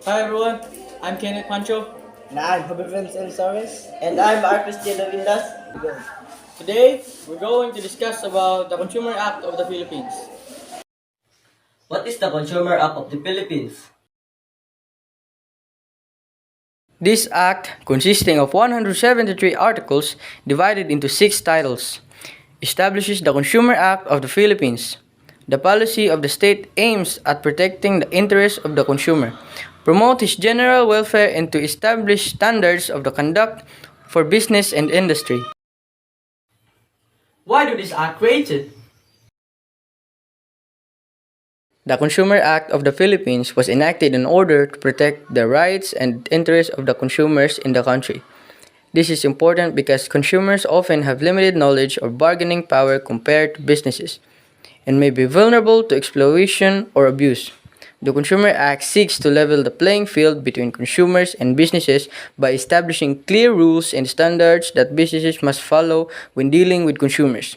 Hi everyone, I'm Kenneth Pancho. And I'm Hobby Soros. And I'm Marcus de Vindas. Today, we're going to discuss about the Consumer Act of the Philippines. What is the Consumer Act of the Philippines? This act, consisting of 173 articles divided into 6 titles, establishes the Consumer Act of the Philippines. The policy of the state aims at protecting the interests of the consumer, promote his general welfare, and to establish standards of the conduct for business and industry. Why do this act created? The Consumer Act of the Philippines was enacted in order to protect the rights and interests of the consumers in the country. This is important because consumers often have limited knowledge or bargaining power compared to businesses and may be vulnerable to exploitation or abuse. The Consumer Act seeks to level the playing field between consumers and businesses by establishing clear rules and standards that businesses must follow when dealing with consumers.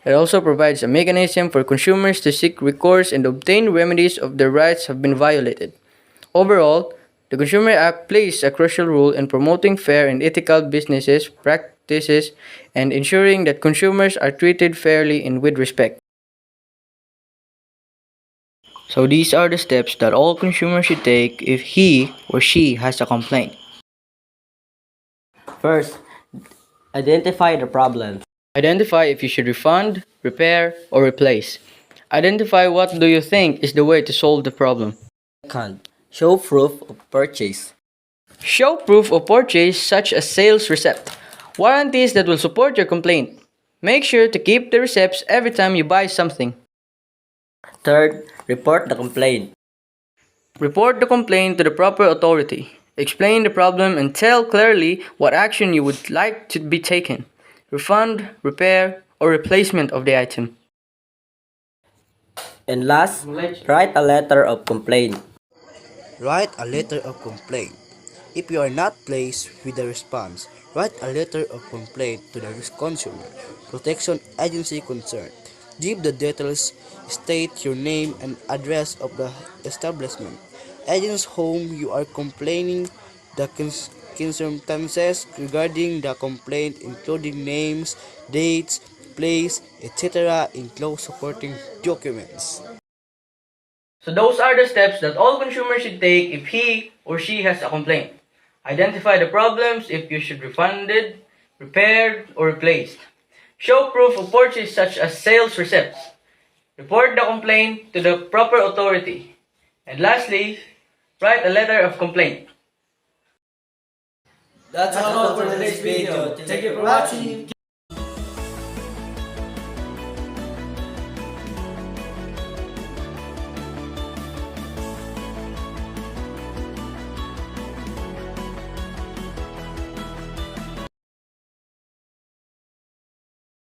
It also provides a mechanism for consumers to seek recourse and obtain remedies if their rights have been violated. Overall, the Consumer Act plays a crucial role in promoting fair and ethical business practices and ensuring that consumers are treated fairly and with respect. So these are the steps that all consumers should take if he or she has a complaint. First, identify the problem. Identify if you should refund, repair, or replace. Identify what do you think is the way to solve the problem. Second, show proof of purchase. Show proof of purchase such as sales receipt, warranties that will support your complaint. Make sure to keep the receipts every time you buy something. Third, report the complaint. Report the complaint to the proper authority. Explain the problem and tell clearly what action you would like to be taken. Refund, repair, or replacement of the item. And last, write a letter of complaint. Write a letter of complaint. If you are not pleased with the response, write a letter of complaint to the Consumer Protection Agency concerned. Give the details, state your name and address of the establishment, agent's home you are complaining, the circumstances regarding the complaint including names, dates, place, etc. Enclose supporting documents. So those are the steps that all consumers should take if he or she has a complaint. Identify the problems if you should refunded, repaired, or replaced. Show proof of purchase such as sales receipts. Report the complaint to the proper authority. And lastly, write a letter of complaint. That's all for today's video. Thank you for watching.